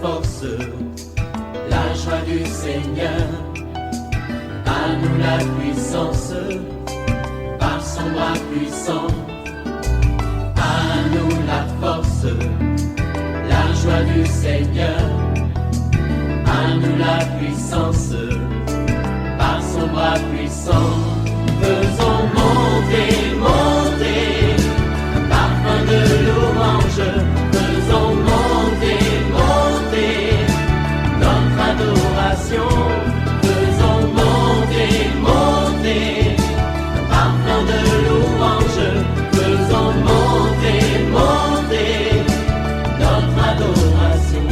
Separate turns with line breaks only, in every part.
force, la joie du Seigneur. À nous la puissance, par son bras puissant. À nous la force, la joie du Seigneur. À nous la puissance, par son bras puissant. Faisons monter, monter, parfum de louange. Faisons monter, monter, notre adoration. Faisons monter, monter, parfum de louange. Faisons monter, monter, notre adoration.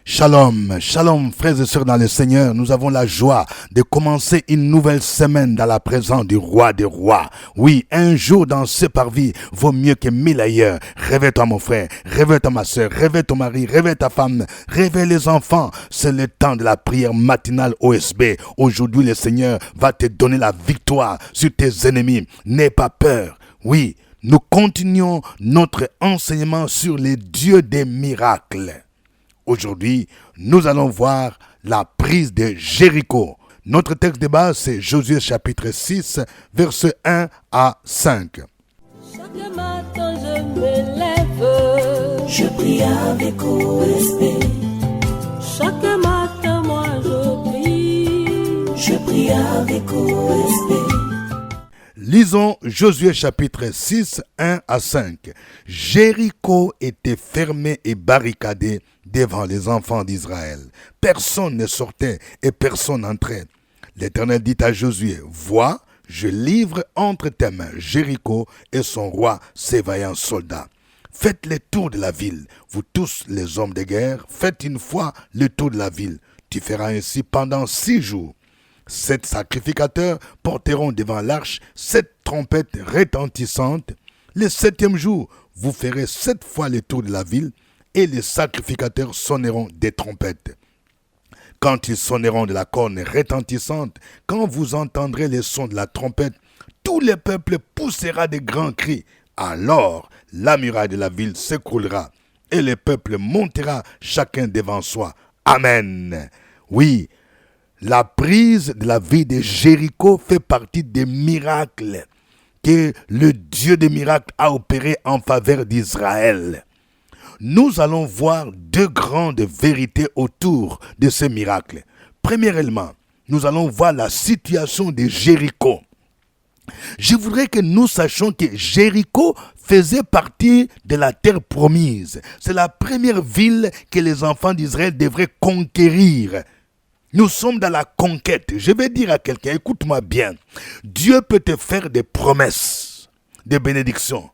Shalom, shalom frères et sœurs dans le Seigneur, nous avons la joie de commencer une nouvelle semaine dans la présence du roi des rois. Oui, un jour dans ce parvis vaut mieux que 1000 ailleurs. Réveille-toi mon frère, réveille-toi ma sœur, réveille ton mari, réveille ta femme, réveille les enfants. C'est le temps de la prière matinale OSB. Aujourd'hui le Seigneur va te donner la victoire sur tes ennemis. N'aie pas peur. Oui, nous continuons notre enseignement sur les dieux des miracles. Aujourd'hui, nous allons voir la prise de Jéricho. Notre texte de base, c'est Josué chapitre 6, versets 1 à 5.
Chaque matin je me lève, je prie avec OSB. Chaque matin moi je prie avec OSB.
Lisons Josué chapitre 6, 1 à 5. Jéricho était fermé et barricadé devant les enfants d'Israël. Personne ne sortait et personne n'entrait. L'Éternel dit à Josué, vois, je livre entre tes mains Jéricho et son roi, ses vaillants soldats. Faites le tour de la ville, vous tous les hommes de guerre, faites une fois le tour de la ville. Tu feras ainsi pendant 6 jours. 7 sacrificateurs porteront devant l'arche 7 trompettes retentissantes. Le 7e jour, vous ferez 7 fois le tour de la ville et les sacrificateurs sonneront des trompettes. Quand ils sonneront de la corne retentissante, quand vous entendrez les sons de la trompette, tout le peuple poussera de grands cris. Alors, la muraille de la ville s'écroulera et le peuple montera chacun devant soi. Amen. Oui, la prise de la ville de Jéricho fait partie des miracles que le Dieu des miracles a opéré en faveur d'Israël. Nous allons voir 2 grandes vérités autour de ce miracle. Premièrement, nous allons voir la situation de Jéricho. Je voudrais que nous sachions que Jéricho faisait partie de la terre promise. C'est la première ville que les enfants d'Israël devraient conquérir. Nous sommes dans la conquête. Je vais dire à quelqu'un, écoute-moi bien. Dieu peut te faire des promesses, des bénédictions.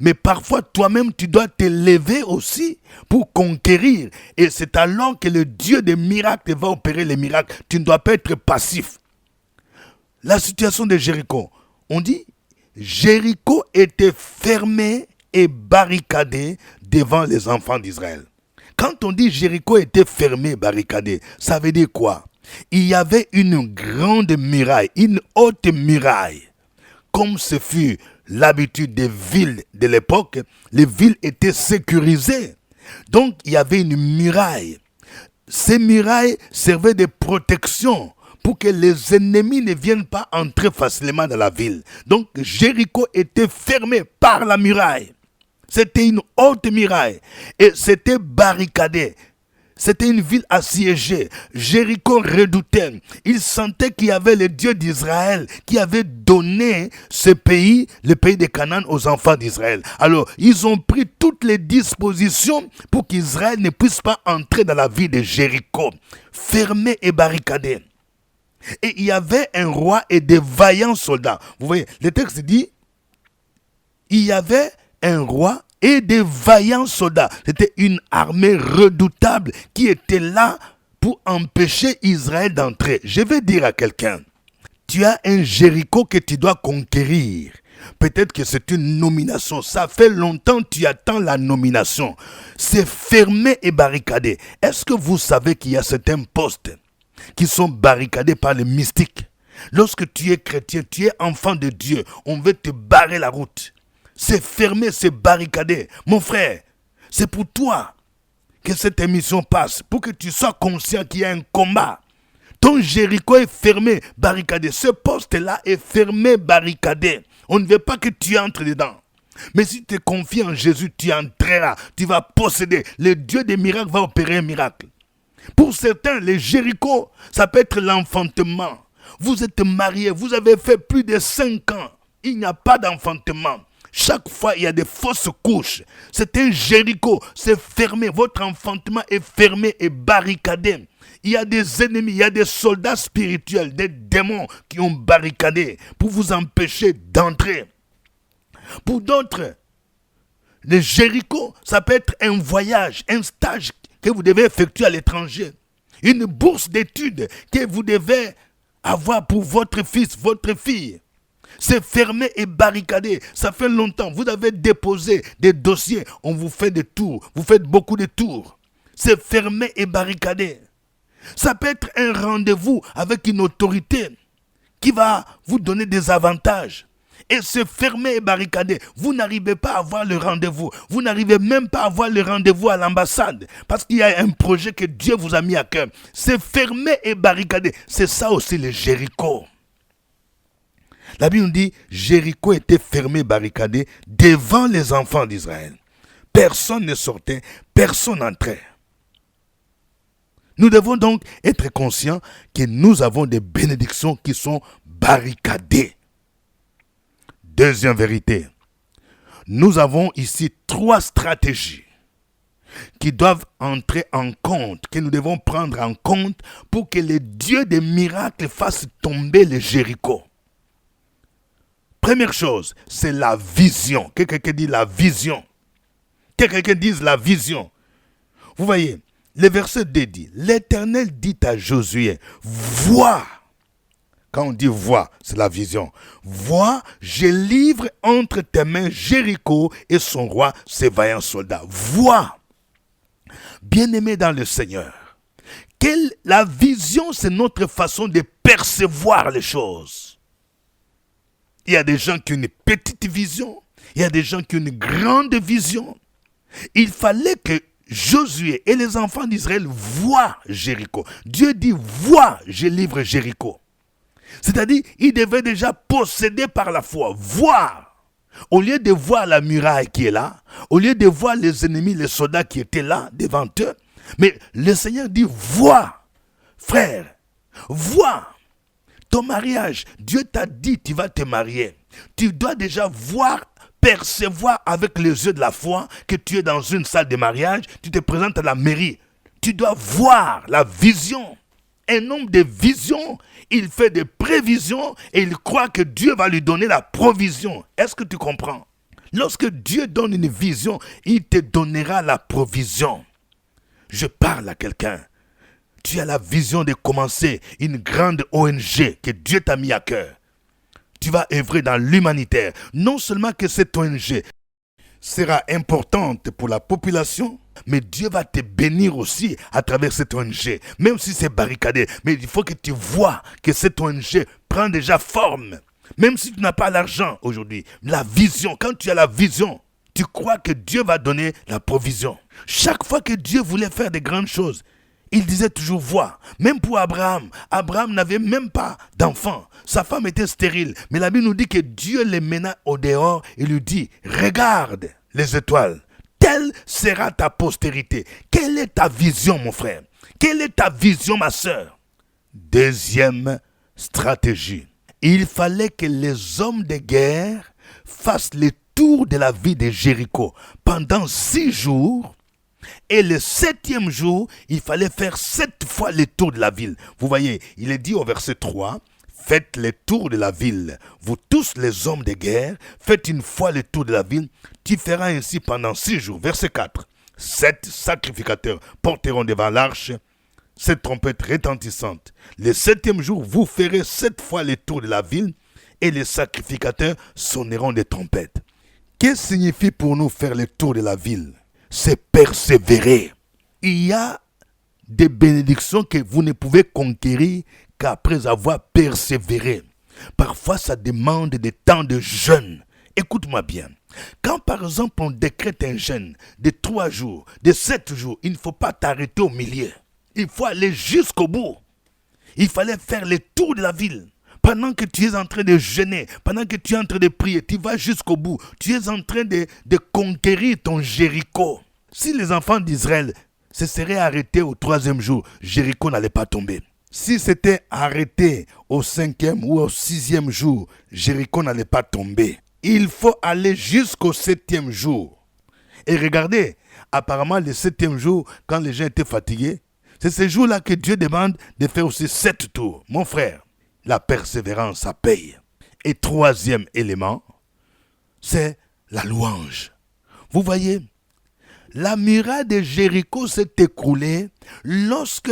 Mais parfois, toi-même, tu dois te lever aussi pour conquérir. Et c'est alors que le Dieu des miracles va opérer les miracles. Tu ne dois pas être passif. La situation de Jéricho. On dit, Jéricho était fermé et barricadé devant les enfants d'Israël. Quand on dit Jéricho était fermé, barricadé, ça veut dire quoi? Il y avait une grande muraille, une haute muraille. Comme ce fut l'habitude des villes de l'époque, les villes étaient sécurisées. Donc, il y avait une muraille. Ces murailles servaient de protection pour que les ennemis ne viennent pas entrer facilement dans la ville. Donc, Jéricho était fermé par la muraille. C'était une haute muraille et c'était barricadé. C'était une ville assiégée. Jéricho redoutait. Il sentait qu'il y avait le Dieu d'Israël qui avait donné ce pays, le pays de Canaan, aux enfants d'Israël. Alors, ils ont pris toutes les dispositions pour qu'Israël ne puisse pas entrer dans la ville de Jéricho, fermée et barricadée. Et il y avait un roi et des vaillants soldats. Vous voyez, le texte dit, il y avait un roi et des vaillants soldats. C'était une armée redoutable qui était là pour empêcher Israël d'entrer. Je vais dire à quelqu'un, tu as un Jéricho que tu dois conquérir. Peut-être que c'est une nomination. Ça fait longtemps que tu attends la nomination. C'est fermé et barricadé. Est-ce que vous savez qu'il y a certains postes qui sont barricadés par les mystiques? Lorsque tu es chrétien, tu es enfant de Dieu, on veut te barrer la route. C'est fermé, c'est barricadé. Mon frère, c'est pour toi que cette émission passe, pour que tu sois conscient qu'il y a un combat. Ton Jéricho est fermé, barricadé. Ce poste-là est fermé, barricadé. On ne veut pas que tu entres dedans. Mais si tu te confies en Jésus, tu entreras, tu vas posséder. Le Dieu des miracles va opérer un miracle. Pour certains, les Jéricho, ça peut être l'enfantement. Vous êtes mariés, vous avez fait plus de 5 ans. Il n'y a pas d'enfantement. Chaque fois, il y a des fausses couches. C'est un Jéricho, c'est fermé. Votre enfantement est fermé et barricadé. Il y a des ennemis, il y a des soldats spirituels, des démons qui ont barricadé pour vous empêcher d'entrer. Pour d'autres, le Jéricho, ça peut être un voyage, un stage que vous devez effectuer à l'étranger. Une bourse d'études que vous devez avoir pour votre fils, votre fille. C'est fermé et barricadé. Ça fait longtemps. Vous avez déposé des dossiers. On vous fait des tours. Vous faites beaucoup de tours. C'est fermé et barricadé. Ça peut être un rendez-vous avec une autorité qui va vous donner des avantages. Et c'est fermé et barricadé. Vous n'arrivez pas à avoir le rendez-vous. Vous n'arrivez même pas à avoir le rendez-vous à l'ambassade. Parce qu'il y a un projet que Dieu vous a mis à cœur. C'est fermé et barricadé. C'est ça aussi le Jéricho. La Bible nous dit, Jéricho était fermé, barricadé devant les enfants d'Israël. Personne ne sortait, personne n'entrait. Nous devons donc être conscients que nous avons des bénédictions qui sont barricadées. Deuxième vérité, nous avons ici 3 stratégies qui doivent entrer en compte, que nous devons prendre en compte pour que le Dieu des miracles fasse tomber le Jéricho. Première chose, c'est la vision. Que quelqu'un dit la vision. Que quelqu'un dise la vision. Vous voyez, le verset 2 dit, l'Éternel dit à Josué, vois. Quand on dit vois, c'est la vision. Vois, je livre entre tes mains Jéricho et son roi, ses vaillants soldats. Vois. Bien-aimé dans le Seigneur, la vision, c'est notre façon de percevoir les choses. Il y a des gens qui ont une petite vision. Il y a des gens qui ont une grande vision. Il fallait que Josué et les enfants d'Israël voient Jéricho. Dieu dit, vois, je livre Jéricho. C'est-à-dire, ils devaient déjà posséder par la foi, voir. Au lieu de voir la muraille qui est là, au lieu de voir les ennemis, les soldats qui étaient là, devant eux, mais le Seigneur dit, vois, frère, vois. Ton mariage, Dieu t'a dit tu vas te marier. Tu dois déjà voir, percevoir avec les yeux de la foi que tu es dans une salle de mariage, tu te présentes à la mairie. Tu dois voir la vision. Un homme de vision, il fait des prévisions et il croit que Dieu va lui donner la provision. Est-ce que tu comprends? Lorsque Dieu donne une vision, il te donnera la provision. Je parle à quelqu'un. Tu as la vision de commencer une grande ONG que Dieu t'a mis à cœur. Tu vas œuvrer dans l'humanitaire. Non seulement que cette ONG sera importante pour la population, mais Dieu va te bénir aussi à travers cette ONG. Même si c'est barricadé, mais il faut que tu vois que cette ONG prend déjà forme. Même si tu n'as pas l'argent aujourd'hui, la vision, quand tu as la vision, tu crois que Dieu va donner la provision. Chaque fois que Dieu voulait faire de grandes choses, il disait toujours vois. Même pour Abraham. Abraham n'avait même pas d'enfant. Sa femme était stérile. Mais la Bible nous dit que Dieu les mena au dehors et lui dit, regarde les étoiles. Telle sera ta postérité. Quelle est ta vision, mon frère? Quelle est ta vision, ma sœur? Deuxième stratégie. Il fallait que les hommes de guerre fassent le tour de la ville de Jéricho pendant 6 jours. Et le 7e jour, il fallait faire 7 fois le tour de la ville. Vous voyez, il est dit au verset 3, faites le tour de la ville. Vous tous les hommes de guerre, faites une fois le tour de la ville. Tu feras ainsi pendant 6 jours. Verset 4, 7 sacrificateurs porteront devant l'arche cette trompette retentissante. Le 7e jour, vous ferez 7 fois le tour de la ville et les sacrificateurs sonneront des trompettes. Qu'est-ce que signifie pour nous faire le tour de la ville? C'est persévérer. Il y a des bénédictions que vous ne pouvez conquérir qu'après avoir persévéré. Parfois, ça demande des temps de jeûne. Écoute-moi bien. Quand par exemple on décrète un jeûne de 3 jours, de 7 jours, il ne faut pas t'arrêter au milieu. Il faut aller jusqu'au bout. Il fallait faire le tour de la ville. Pendant que tu es en train de jeûner, pendant que tu es en train de prier, tu vas jusqu'au bout. Tu es en train de conquérir ton Jéricho. Si les enfants d'Israël se seraient arrêtés au 3e jour, Jéricho n'allait pas tomber. Si c'était arrêté au 5e ou au 6e jour, Jéricho n'allait pas tomber. Il faut aller jusqu'au 7e jour. Et regardez, apparemment le 7e jour, quand les gens étaient fatigués, c'est ce jour-là que Dieu demande de faire aussi 7 tours. Mon frère, la persévérance, ça paye. Et 3e élément, c'est la louange. Vous voyez, la muraille de Jéricho s'est écroulée lorsque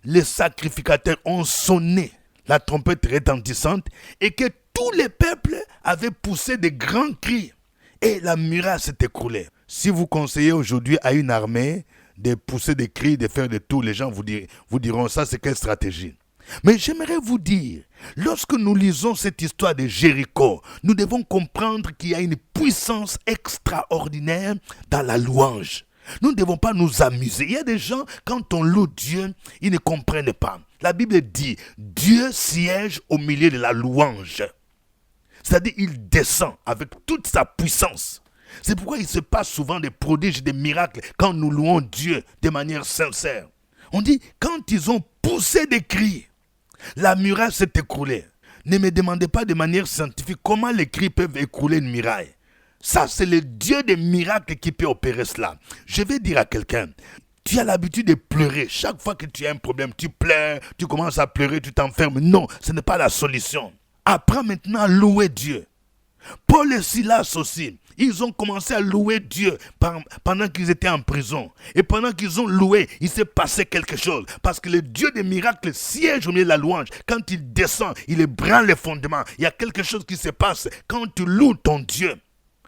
les sacrificateurs ont sonné la trompette retentissante et que tous les peuples avaient poussé de grands cris. Et la muraille s'est écroulée. Si vous conseillez aujourd'hui à une armée de pousser des cris, de faire des tours, les gens vous diront ça, c'est quelle stratégie? Mais j'aimerais vous dire, lorsque nous lisons cette histoire de Jéricho, nous devons comprendre qu'il y a une puissance extraordinaire dans la louange. Nous ne devons pas nous amuser. Il y a des gens, quand on loue Dieu, ils ne comprennent pas. La Bible dit, Dieu siège au milieu de la louange. C'est-à-dire, il descend avec toute sa puissance. C'est pourquoi il se passe souvent des prodiges, des miracles, quand nous louons Dieu de manière sincère. On dit, quand ils ont poussé des cris, la muraille s'est écroulée. Ne me demandez pas de manière scientifique comment les cris peuvent écrouler une muraille. Ça, c'est le Dieu des miracles qui peut opérer cela. Je vais dire à quelqu'un, tu as l'habitude de pleurer. Chaque fois que tu as un problème, tu pleures, tu commences à pleurer, tu t'enfermes. Non, ce n'est pas la solution. Apprends maintenant à louer Dieu. Paul et Silas aussi, ils ont commencé à louer Dieu pendant qu'ils étaient en prison. Et pendant qu'ils ont loué, il s'est passé quelque chose. Parce que le Dieu des miracles siège au milieu de la louange. Quand il descend, il ébranle les fondements. Il y a quelque chose qui se passe quand tu loues ton Dieu.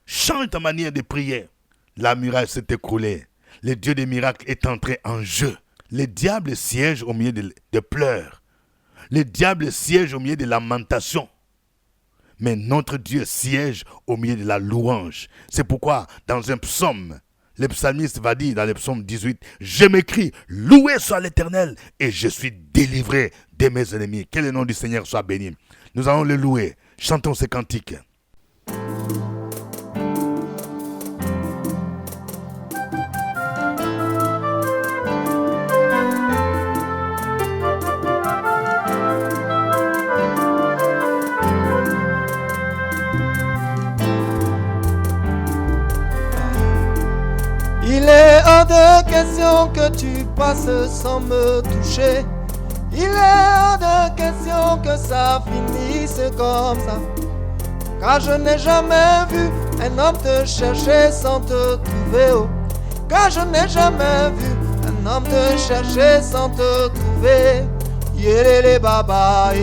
Change ta manière de prier. La muraille s'est écroulée. Le Dieu des miracles est entré en jeu. Le diable siège au milieu de pleurs. Le diable siège au milieu de lamentations. Mais notre Dieu siège au milieu de la louange. C'est pourquoi, dans un psaume, le psalmiste va dire dans le psaume 18, « Je m'écrie, loué soit l'Éternel, et je suis délivré de mes ennemis. » Que le nom du Seigneur soit béni. Nous allons le louer. Chantons ces cantiques.
Il est hors de question que tu passes sans me toucher. Il est hors de question que ça finisse comme ça. Car je n'ai jamais vu un homme te chercher sans te trouver. Oh. Car je n'ai jamais vu un homme te chercher sans te trouver. Yélélé baba,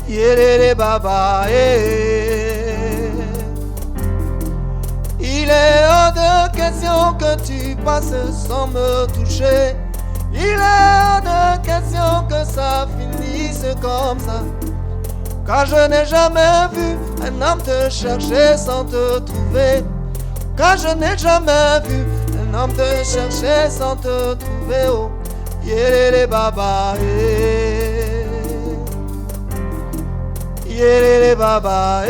yélélé baba, Il est hors de question que tu passes sans me toucher. Il est hors de question que ça finisse comme ça. Car je n'ai jamais vu un homme te chercher sans te trouver. Car je n'ai jamais vu un homme te chercher sans te trouver. Oh, yélélé baba, yélélé baba,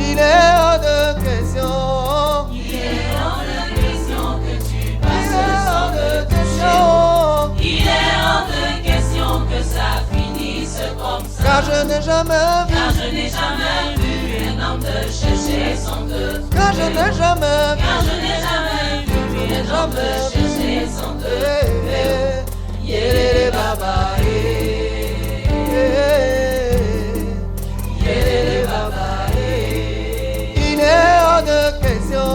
il est hors de question.
Il est hors de question que tu passes sans me toucher. Il est hors de question que ça finisse comme ça.
Car je n'ai jamais
vu un homme te chercher sans te trouver.
Car je n'ai jamais
vu un homme te chercher sans te trouver. Yélélé baba, yélélé baba.
Il est hors de question.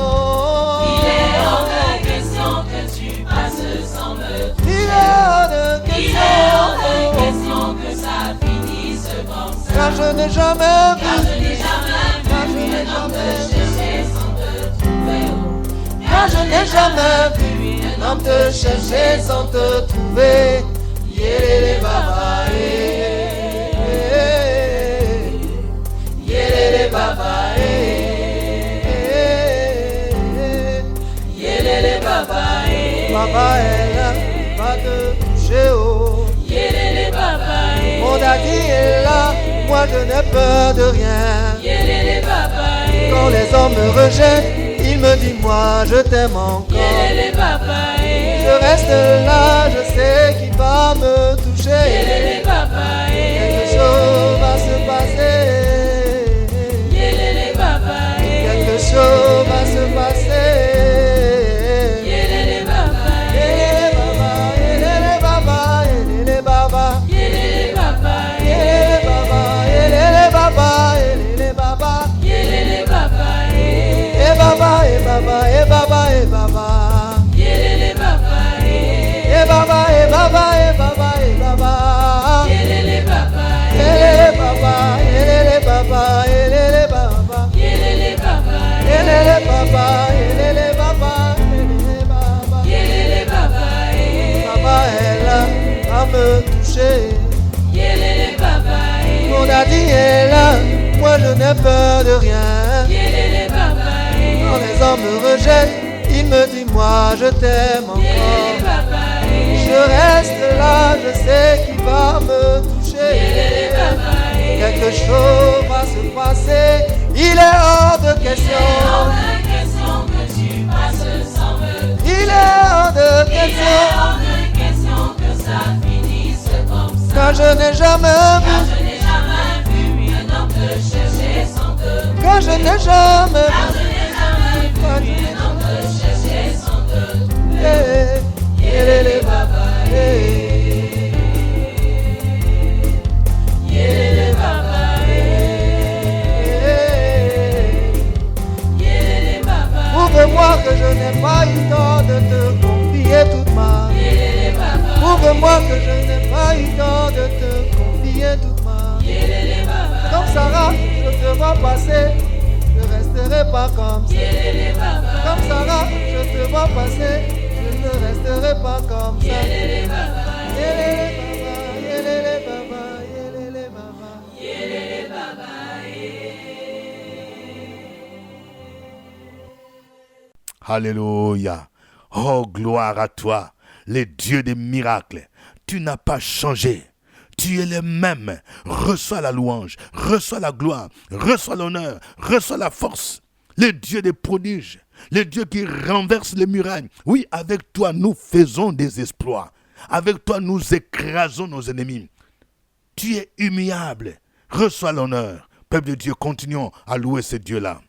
Il est hors de question que tu passes sans me toucher.
Il est hors de question.
Il est hors de question que ça finisse comme ça.
Car je n'ai jamais vu.
Car je n'ai jamais vu un homme te chercher sans te trouver.
Car je n'ai jamais vu un homme te chercher sans te trouver. Yélélé baba, baba,
Yelele baba,
Baba est là, va te toucher, oh.
Yelele baba,
Mon daddy est là, moi je n'ai peur de rien.
Yelele baba,
Quand les hommes me rejettent, il me dit moi je t'aime encore.
Yelele baba,
Je reste là, je sais qu'il va me toucher.
Yelele baba,
Quelque chose va se passer.
Yelele baba,
Quelque chose va se passer.
Yelele baba,
Elele baba, elele baba, elele baba.
Yelele baba,
Elele baba, elele baba, elele baba.
Yelele baba,
E baba, e baba, e baba, e baba.
Yelele baba,
E baba, e baba, e baba, e baba.
Yelele baba,
Elele baba, elele baba, elele baba.
Yelele baba,
Elele baba, elele baba, elele baba.
Yelele baba,
Baba est là à me toucher.
Yelele baba,
Mon daddy est là, moi je n'ai peur de rien.
Yelele baba,
Quand les hommes me rejettent, il me dit moi je t'aime
Yelele
encore.
baba,
Je reste là, je sais qu'il va me toucher.
Yelele baba,
Quelque chose va se passer, il est hors de question.
hors de question que tu passes sans me.
Il est hors de
Il est
question,
hors de question que ça finisse comme ça.
car je n'ai jamais
Car
vu,
je n'ai jamais vu un homme te chercher sans te.
car je n'ai jamais
Car
vu.
je n'ai jamais vu un homme te chercher sans te.
Yelele baba,
Yelele baba, Yelele baba,
prouve-moi que je n'ai pas eu tort de te confier toute ma vie.
Yelele baba,
Prouve-moi que je n'ai pas eu tort de te confier toute ma vie.
Yelele baba,
Comme Sarah, je te vois passer, je resterai pas comme ça.
Yelele baba,
Comme Sarah, je te vois passer, je ne resterai pas comme ça.
Yelele baba,
Yelele baba, yelele baba, yelele baba.
Yelele baba,
Alléluia. Oh, gloire à toi, le Dieu des miracles. Tu n'as pas changé. Tu es le même. Reçois la louange, reçois la gloire, reçois l'honneur, reçois la force. Le Dieu des prodiges, le Dieu qui renverse les murailles. Oui, avec toi, nous faisons des exploits. Avec toi, nous écrasons nos ennemis. Tu es humiliable. Reçois l'honneur. Peuple de Dieu, continuons à louer ce Dieu-là.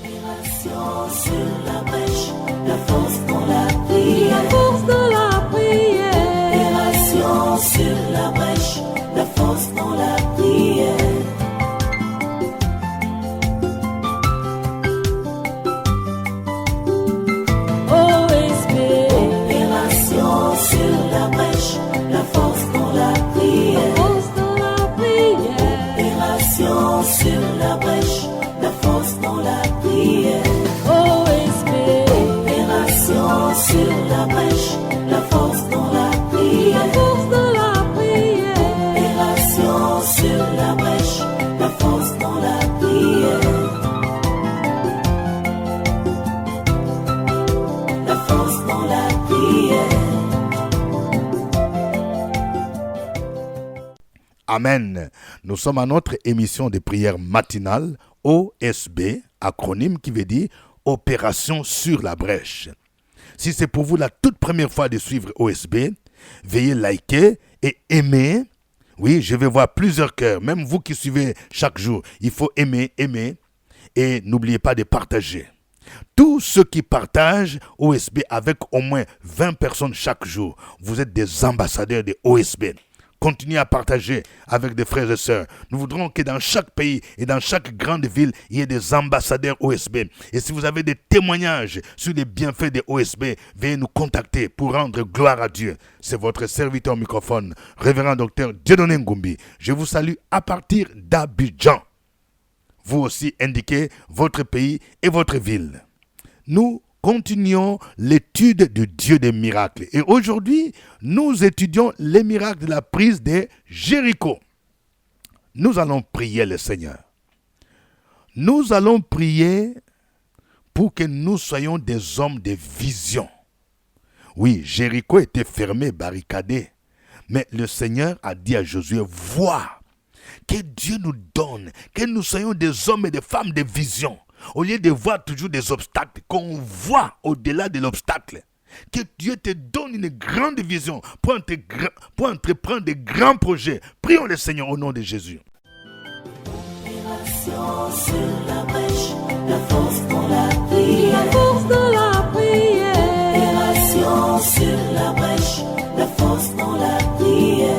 Opération sur la brèche, la force dans la prière.
La force dans la prière.
Opération sur la brèche, la force dans la prière.
OSB.
Opération sur la brèche, la force dans la prière.
Force dans la prière.
Opération sur la brèche, la force dans la prière.
OSB.
Opération sur la brèche, la force dans la prière.
La force dans la prière.
Opération sur la brèche, la force dans la prière. La force dans la prière.
Amen. Nous sommes à notre émission de prière matinale, OSB, acronyme qui veut dire Opération sur la brèche. Si c'est pour vous la toute première fois de suivre OSB, veuillez liker et aimer. Oui, je vais voir plusieurs cœurs. Même vous qui suivez chaque jour, il faut aimer. Et n'oubliez pas de partager. Tous ceux qui partagent OSB avec au moins 20 personnes chaque jour, vous êtes des ambassadeurs de OSB. Continuez à partager avec des frères et sœurs. Nous voudrons que dans chaque pays et dans chaque grande ville, il y ait des ambassadeurs OSB. Et si vous avez des témoignages sur les bienfaits de OSB, veuillez nous contacter pour rendre gloire à Dieu. C'est votre serviteur au microphone, révérend docteur Dieudonné Ngumbi. Je vous salue à partir d'Abidjan. Vous aussi indiquez votre pays et votre ville. Nous continuons l'étude du Dieu des miracles. Et aujourd'hui, nous étudions les miracles de la prise de Jéricho. Nous allons prier le Seigneur. Nous allons prier pour que nous soyons des hommes de vision. Oui, Jéricho était fermé, barricadé. Mais le Seigneur a dit à Josué, vois, que Dieu nous donne, que nous soyons des hommes et des femmes de vision. Au lieu de voir toujours des obstacles, qu'on voit au-delà de l'obstacle. Que Dieu te donne une grande vision pour entreprendre de grands projets. Prions le Seigneur au nom de Jésus.
Opération sur la brèche, la force dans la prière.
La force de la prière.
Opération sur la brèche, la force dans la prière.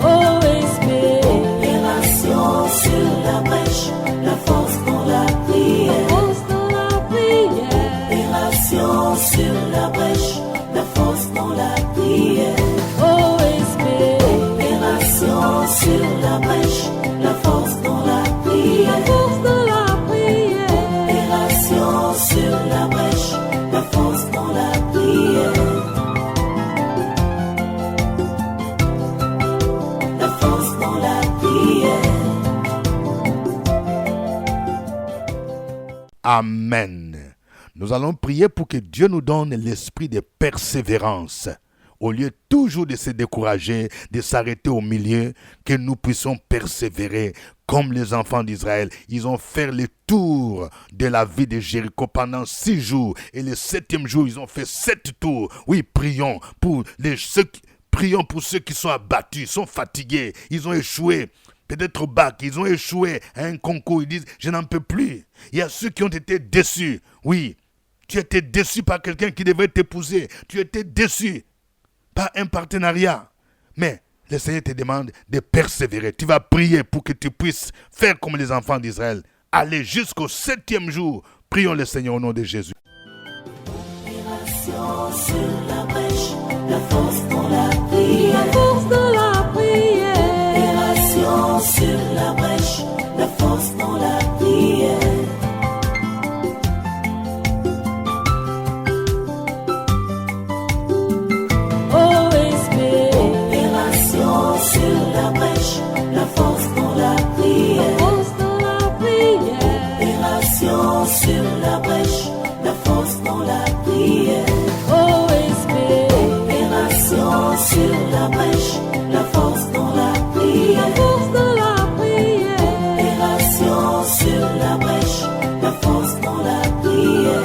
OSP.
Opération sur la brèche, la force dans la prière.
Force de la prière.
Opération sur la brèche, la force dans la prière.
OSP.
Opération sur la brèche, la force dans la prière.
La force de la prière.
Opération sur la brèche, la force dans la prière. La force dans la prière.
Amen. Nous allons prier pour que Dieu nous donne l'esprit de persévérance. Au lieu toujours de se décourager, de s'arrêter au milieu, que nous puissions persévérer comme les enfants d'Israël. Ils ont fait le tour de la vie de Jéricho pendant 6 jours. Et le 7e jour, ils ont fait 7 tours. Oui, prions pour ceux qui sont abattus, sont fatigués, ils ont échoué. Peut-être au bac, ils ont échoué à un concours, ils disent « je n'en peux plus ». Il y a ceux qui ont été déçus. Oui, tu étais déçu par quelqu'un qui devrait t'épouser. Tu étais déçu par un partenariat. Mais le Seigneur te demande de persévérer. Tu vas prier pour que tu puisses faire comme les enfants d'Israël. Aller jusqu'au 7e jour. Prions le Seigneur au nom de Jésus.
Opération sur la brèche, la force dans la prière.
La force de la prière.
Opération sur la brèche, la force dans la prière.
OSP.
Opération sur la brèche, la force dans la prière.
Force de la prière.
Opération sur la brèche, la force dans la prière.
OSP.
Opération sur la brèche, la force dans la prière.
La force de la prière.
Opération sur la brèche, la force dans la prière.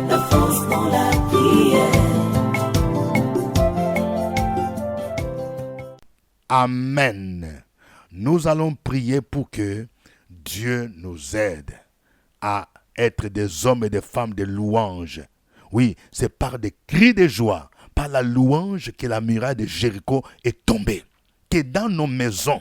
La force dans la prière.
Amen. Nous allons prier pour que Dieu nous aide à être des hommes et des femmes de louange. Oui, c'est par des cris de joie, par la louange que la muraille de Jéricho est tombée. Que dans nos maisons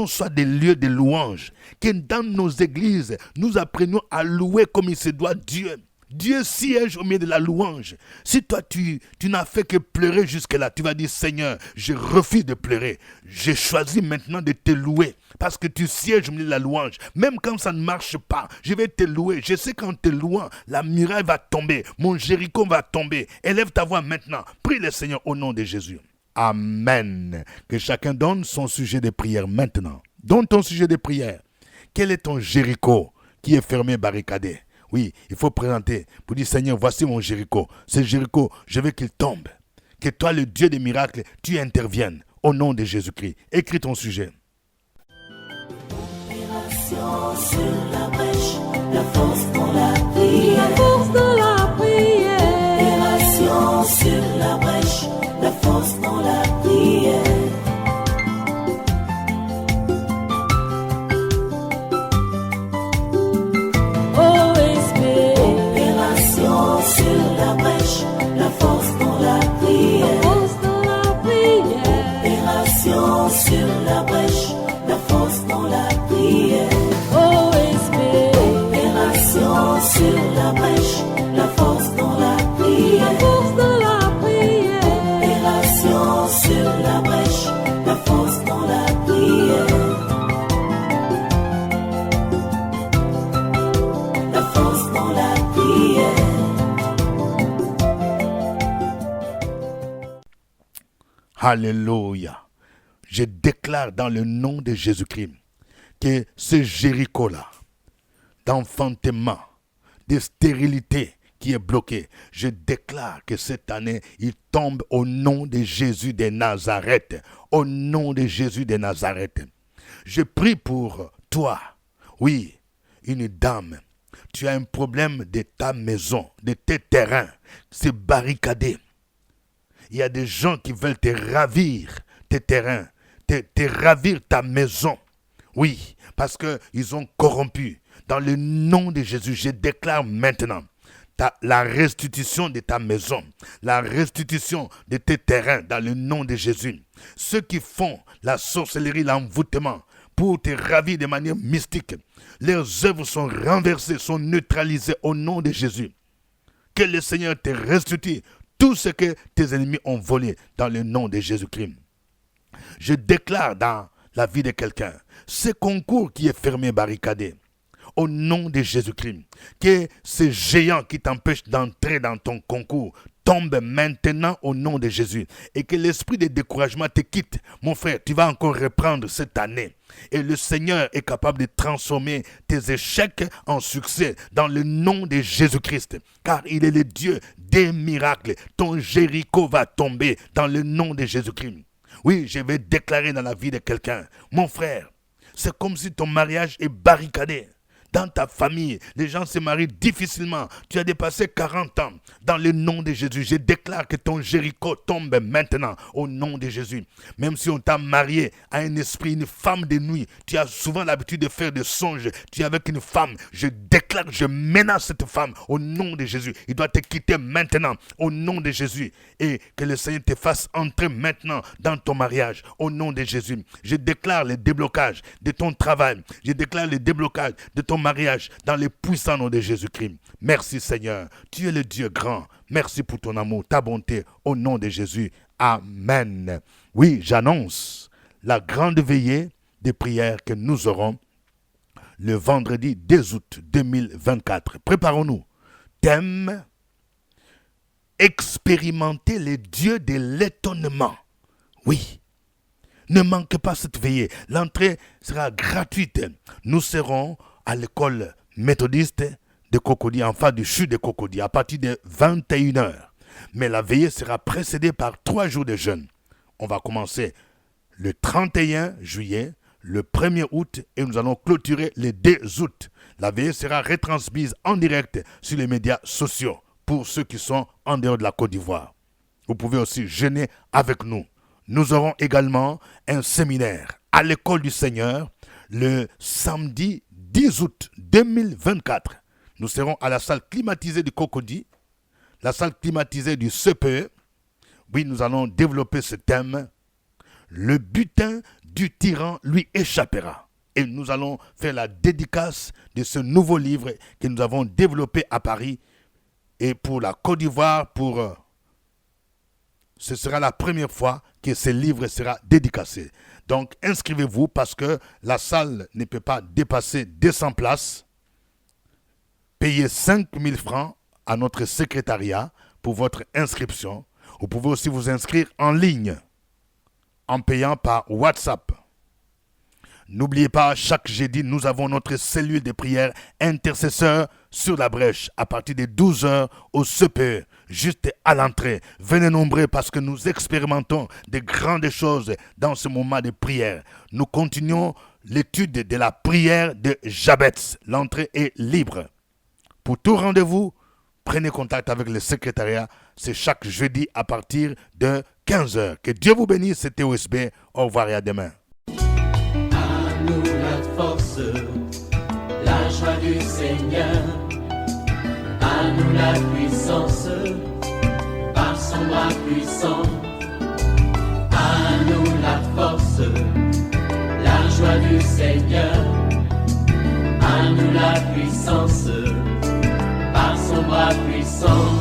soient des lieux de louange. Que dans nos églises, nous apprenions à louer comme il se doit Dieu. Dieu siège au milieu de la louange. Si toi, tu n'as fait que pleurer jusque-là, tu vas dire, Seigneur, je refuse de pleurer. J'ai choisi maintenant de te louer parce que tu sièges au milieu de la louange. Même quand ça ne marche pas, je vais te louer. Je sais qu'en te louant, la muraille va tomber. Mon Jéricho va tomber. Élève ta voix maintenant. Prie le Seigneur au nom de Jésus. Amen. Que chacun donne son sujet de prière maintenant. Donne ton sujet de prière. Quel est ton Jéricho qui est fermé, barricadé? Oui, il faut présenter pour dire, Seigneur, voici mon Jéricho. Ce Jéricho, je veux qu'il tombe. Que toi, le Dieu des miracles, tu interviennes au nom de Jésus-Christ. Écris ton sujet.
Opération sur la brèche, la force dans la prière.
La force de la prière.
Opération sur la brèche, la force dans la prière.
OSP.
Opération sur la brèche, la force dans la prière.
Force de la prière.
Opération sur la brèche, la force dans la prière.
OSP.
Opération sur la brèche, la force dans la
La
prière.
force de la prière.
Opération sur la brèche.
Alléluia. Je déclare dans le nom de Jésus-Christ que ce Jéricho-là, d'enfantement, de stérilité qui est bloqué, je déclare que cette année, il tombe au nom de Jésus de Nazareth. Au nom de Jésus de Nazareth. Je prie pour toi. Oui, une dame. Tu as un problème de ta maison, de tes terrains. C'est barricadé. Il y a des gens qui veulent te ravir tes terrains, te ravir ta maison. Oui, parce qu'ils ont corrompu. Dans le nom de Jésus, je déclare maintenant la restitution de ta maison, la restitution de tes terrains dans le nom de Jésus. Ceux qui font la sorcellerie, l'envoûtement pour te ravir de manière mystique, leurs œuvres sont renversées, sont neutralisées au nom de Jésus. Que le Seigneur te restitue tout ce que tes ennemis ont volé dans le nom de Jésus-Christ. Je déclare dans la vie de quelqu'un, ce concours qui est fermé, barricadé, au nom de Jésus-Christ, que ce géant qui t'empêche d'entrer dans ton concours tombe maintenant au nom de Jésus et que l'esprit de découragement te quitte. Mon frère, tu vas encore reprendre cette année et le Seigneur est capable de transformer tes échecs en succès dans le nom de Jésus-Christ, car il est le Dieu des miracles. Ton Jéricho va tomber dans le nom de Jésus-Christ. Oui, je vais déclarer dans la vie de quelqu'un, mon frère, c'est comme si ton mariage est barricadé. Dans ta famille, les gens se marient difficilement. Tu as dépassé 40 ans. Dans le nom de Jésus, je déclare que ton Jéricho tombe maintenant au nom de Jésus. Même si on t'a marié à un esprit, une femme de nuit, tu as souvent l'habitude de faire des songes. Tu es avec une femme. Je déclare, je menace cette femme au nom de Jésus. Il doit te quitter maintenant au nom de Jésus. Et que le Seigneur te fasse entrer maintenant dans ton mariage au nom de Jésus. Je déclare le déblocage de ton travail. Je déclare le déblocage de ton mariage dans le puissant nom de Jésus-Christ. Merci Seigneur, tu es le Dieu grand. Merci pour ton amour, ta bonté, au nom de Jésus. Amen. Oui, j'annonce la grande veillée de prière que nous aurons le vendredi 2 août 2024. Préparons-nous. Thème: expérimenter les dieux de l'étonnement. Oui. Ne manquez pas cette veillée. L'entrée sera gratuite. Nous serons à l'école méthodiste de Cocody, en face du CHU de Cocody, à partir de 21h. Mais la veillée sera précédée par 3 jours de jeûne. On va commencer le 31 juillet, le 1er août et nous allons clôturer le 2 août. La veillée sera retransmise en direct sur les médias sociaux pour ceux qui sont en dehors de la Côte d'Ivoire. Vous pouvez aussi jeûner avec nous. Nous aurons également un séminaire à l'école du Seigneur le samedi 10 août 2024. Nous serons à la salle climatisée du Cocody, la salle climatisée du CPE. Oui, nous allons développer ce thème. Le butin du tyran lui échappera. Et nous allons faire la dédicace de ce nouveau livre que nous avons développé à Paris. Et pour la Côte d'Ivoire, ce sera la première fois que ce livre sera dédicacé. Donc, inscrivez-vous parce que la salle ne peut pas dépasser 200 places. Payez 5 000 francs à notre secrétariat pour votre inscription. Vous pouvez aussi vous inscrire en ligne en payant par WhatsApp. N'oubliez pas, chaque jeudi, nous avons notre cellule de prière intercesseur sur la brèche à partir de 12h au CPE, juste à l'entrée. Venez nombreux parce que nous expérimentons de grandes choses dans ce moment de prière. Nous continuons l'étude de la prière de Jabez. L'entrée est libre. Pour tout rendez-vous, prenez contact avec le secrétariat. C'est chaque jeudi à partir de 15h. Que Dieu vous bénisse. C'était OSB. Au revoir et à demain.
À nous la force, la joie du Seigneur. À nous la puissance, par son bras puissant. À nous la force, la joie du Seigneur. À nous la puissance, par son bras puissant.